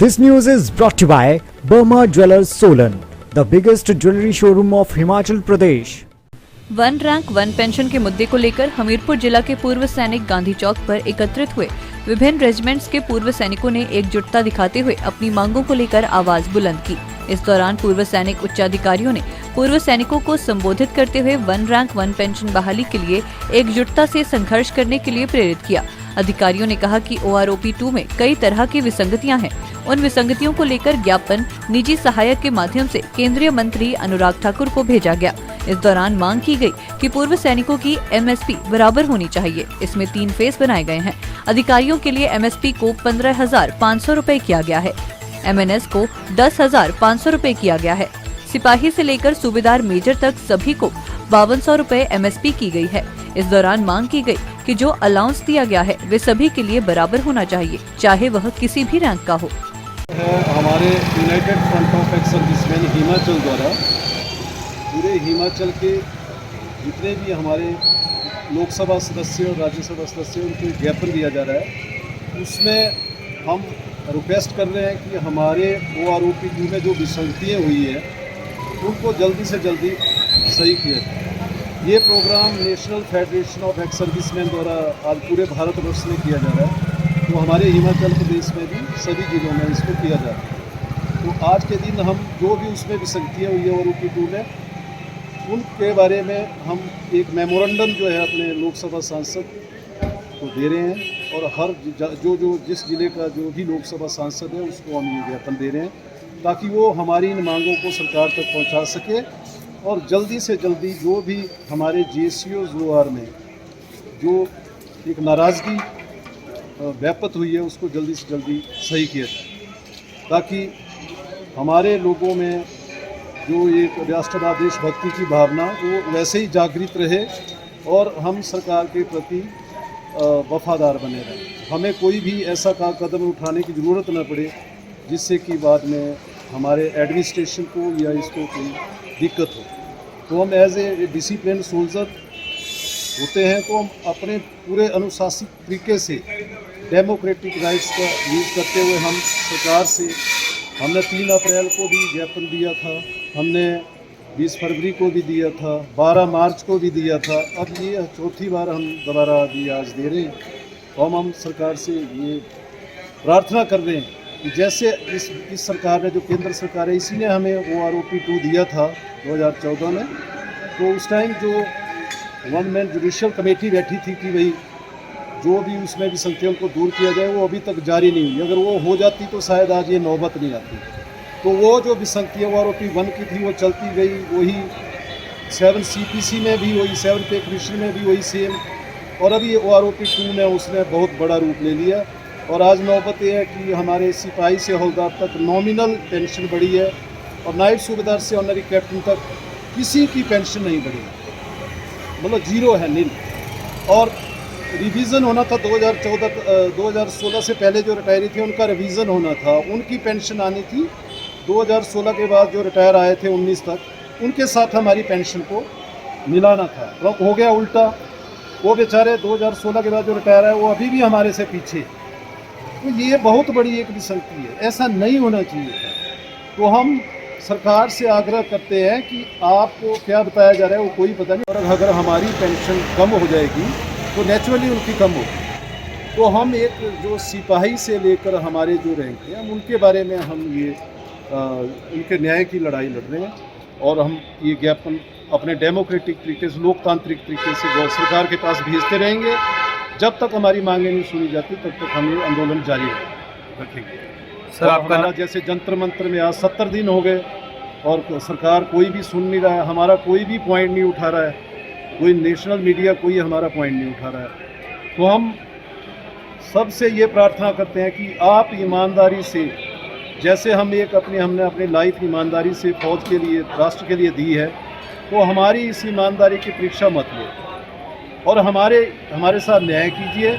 This news is brought to you by Burma Jewelers Solan, the biggest jewelry showroom of Himachal Pradesh. One rank one pension के मुद्दे को लेकर हमीरपुर जिला के पूर्व सैनिक गांधी चौक पर एकत्रित हुए विभिन्न रेजिमेंट्स के पूर्व सैनिकों ने एकजुटता दिखाते हुए अपनी मांगों को लेकर आवाज बुलंद की। इस दौरान पूर्व सैनिक उच्चाधिकारियों ने पूर्व सैनिकों को संबोधित करते हुए वन रैंक वन पेंशन बहाली के लिए एकजुटता से संघर्ष करने के लिए प्रेरित किया। अधिकारियों ने कहा कि OROP 2 में कई तरह की विसंगतियां हैं। उन विसंगतियों को लेकर ज्ञापन निजी सहायक के माध्यम से केंद्रीय मंत्री अनुराग ठाकुर को भेजा गया। इस दौरान मांग की गई कि पूर्व सैनिकों की MSP बराबर होनी चाहिए। इसमें 3 फेज बनाए गए हैं। अधिकारियों के लिए MSP को 15,500 रूपए किया गया है, MNS को 10,500 रूपए किया गया है। सिपाही से लेकर सूबेदार मेजर तक सभी को 5200 रूपए MSP की गई है। इस दौरान मांग की गई कि जो अलाउंस दिया गया है वे सभी के लिए बराबर होना चाहिए, चाहे वह किसी भी रैंक का हो। हमारे United front of ex servicemen Himachal द्वारा पूरे हिमाचल के जितने भी हमारे लोकसभा सदस्य और राज्यसभा सदस्य उनको ज्ञापन दिया जा रहा है, उसमें हम रिक्वेस्ट कर रहे हैं कि हमारे OROP 2 में जो विसंगतियाँ हुई है उनको जल्दी से जल्दी सही किया जाए। ये program national federation of ex serviceman द्वारा आज पूरे भारतवर्ष में किया जा रहा है, तो हमारे हिमाचल प्रदेश में भी सभी जिलों में इसको किया जा रहा है। तो आज के दिन हम जो भी उसमें विसंगतियाँ हुई है OROP 2 में, उनके बारे में हम एक मेमोरेंडम जो है अपने लोकसभा सांसद को दे रहे हैं और हर जिस जिले का जो भी लोकसभा सांसद है उसको हम ये ज्ञापन दे रहे हैं ताकि वो हमारी इन मांगों को सरकार तक पहुंचा सके और जल्दी से जल्दी जो भी हमारे JCOs में जो एक नाराज़गी व्याप्त हुई है उसको जल्दी से जल्दी सही किया जाए, ताकि हमारे लोगों में जो एक राष्ट्रवाद देशभक्ति की भावना वो वैसे ही जागृत रहे और हम सरकार के प्रति वफादार बने रहें। हमें कोई भी ऐसा कदम उठाने की ज़रूरत न पड़े जिससे कि बाद में हमारे एडमिनिस्ट्रेशन को या इसको कोई दिक्कत हो। तो हम एज ए डिसिप्लिन सोल्जर होते हैं तो हम अपने पूरे अनुशासित तरीके से डेमोक्रेटिक राइट्स का यूज़ करते हुए हम सरकार से हमने 3 अप्रैल को भी ज्ञापन दिया था, हमने 20 फरवरी को भी दिया था, 12 मार्च को भी दिया था, अब ये चौथी बार हम दोबारा अभी आज दे रहे हैं। तो हम सरकार से ये प्रार्थना कर रहे हैं कि जैसे इस सरकार ने, जो केंद्र सरकार है, इसी ने हमें OROP 2 दिया था 2014 में, तो उस टाइम जो 1 मैन जुडिशियल कमेटी बैठी थी कि भाई जो भी उसमें विसंगतियों को दूर किया जाए, वो अभी तक जारी नहीं हुई। अगर वो हो जाती तो शायद आज ये नौबत नहीं आती। तो वो जो विसंगतियाँ OROP 1 की थी वो चलती गई, वही 7 CPC में भी वही, 7 पे कमीशन में भी वही सेम, और अभी OROP 2 में उसने बहुत बड़ा रूप ले लिया। और आज नौबत ये है कि हमारे सिपाही से हवलदार तक नॉमिनल पेंशन बढ़ी है और नाइट सूबेदार से ऑनरी कैप्टन तक किसी की पेंशन नहीं बढ़ी, मतलब जीरो है, नील। और रिवीज़न होना था 2016 से पहले जो रिटायरी थे उनका रिवीज़न होना था, उनकी पेंशन आनी थी 2016 के बाद जो रिटायर आए थे 19 तक, उनके साथ हमारी पेंशन को मिलाना था। तो हो गया उल्टा, वो बेचारे 2016 के बाद जो रिटायर आए वो अभी भी हमारे से पीछे। तो ये बहुत बड़ी एक विसंगति है, ऐसा नहीं होना चाहिए था। तो हम सरकार से आग्रह करते हैं कि आपको क्या बताया जा रहा है वो कोई पता नहीं, और अगर हमारी पेंशन कम हो जाएगी तो नेचुरली उनकी कम होगी। तो हम एक जो सिपाही से लेकर हमारे जो रैंक हैं, हम उनके बारे में हम ये उनके न्याय की लड़ाई लड़ रहे हैं और हम ये ज्ञापन अपने डेमोक्रेटिक तरीके से, लोकतांत्रिक तरीके से सरकार के पास भेजते रहेंगे। जब तक हमारी मांगें नहीं सुनी जाती तब तक हम ये आंदोलन जारी रखेंगे। सर, आपका जैसे जंतर मंतर में आज 70 दिन हो गए और सरकार कोई भी सुन नहीं रहा है, हमारा कोई भी पॉइंट नहीं उठा रहा है, कोई नेशनल मीडिया कोई हमारा पॉइंट नहीं उठा रहा है। तो हम सबसे ये प्रार्थना करते हैं कि आप ईमानदारी से, जैसे हमने अपनी लाइफ ईमानदारी से फौज के लिए, राष्ट्र के लिए दी है, तो हमारी इस ईमानदारी की परीक्षा मत लो और हमारे साथ न्याय कीजिए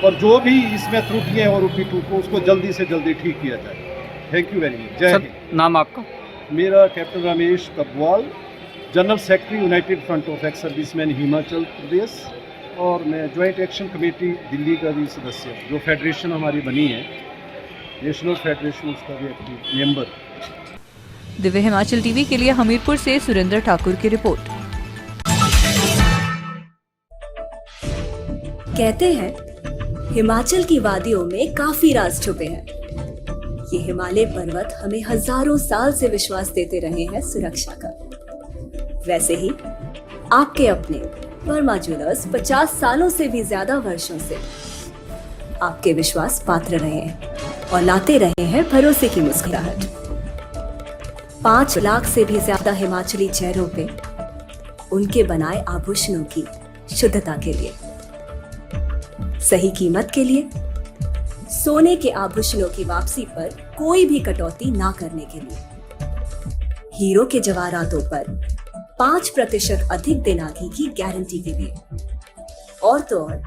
और जो भी इसमें त्रुटियाँ हैं OROP 2 को, उसको जल्दी से जल्दी ठीक किया जाए। Thank you very much. जय हिंद। नाम आपका? मेरा captain Ramesh Kabwal, general secretary united front of ex servicemen Himachal Pradesh, और मैं ज्वाइंट एक्शन कमेटी दिल्ली का भी सदस्य, जो फेडरेशन हमारी बनी है नेशनल फेडरेशन उसका भी active member. Divya Himachal TV के लिए हमीरपुर से सुरेंद्र ठाकुर की रिपोर्ट। कहते हैं हिमाचल की वादियों में काफी राज छुपे हैं। ये हिमालय पर्वत हमें हजारों साल से विश्वास देते रहे हैं सुरक्षा का। वैसे ही आपके अपने वर्मा ज्वेलर्स 50 सालों से भी ज्यादा वर्षों से आपके विश्वास पात्र रहे हैं और लाते रहे हैं भरोसे की मुस्कुराहट। 5 लाख से भी ज्यादा हिमाचली चेहरों पे उनके बनाए आभूषणों की शुद्धता के लिए, सही कीमत के लिए, सोने के आभूषणों की वापसी पर कोई भी कटौती ना करने के लिए, हीरो के जवाहरातों पर 5% अधिक दिनागी की गारंटी के लिए, और तो और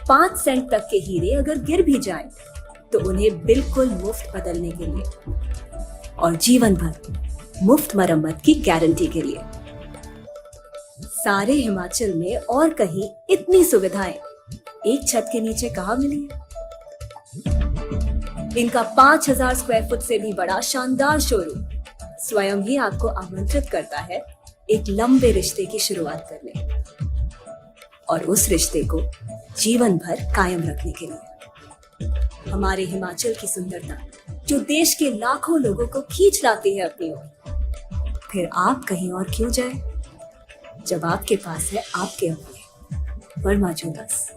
5 सेंट तक के हीरे अगर गिर भी जाएं तो उन्हें बिल्कुल मुफ्त बदलने के लिए, और जीवन भर मुफ्त मरम्मत की गारंटी के लिए। सारे हिमाचल में और कहीं इतनी सुविधाएं एक छत के नीचे कहाँ मिली है? इनका 5000 स्क्वायर फुट से भी बड़ा शानदार शोरूम स्वयं ही आपको आमंत्रित करता है एक लंबे रिश्ते की शुरुआत करने और उस रिश्ते को जीवन भर कायम रखने के लिए। हमारे हिमाचल की सुंदरता जो देश के लाखों लोगों को खींच लाती है अपनी ओर, फिर आप कहीं और क्यों जाए जब आपके पास है आपके अपने वर्मा ज्वेलर्स।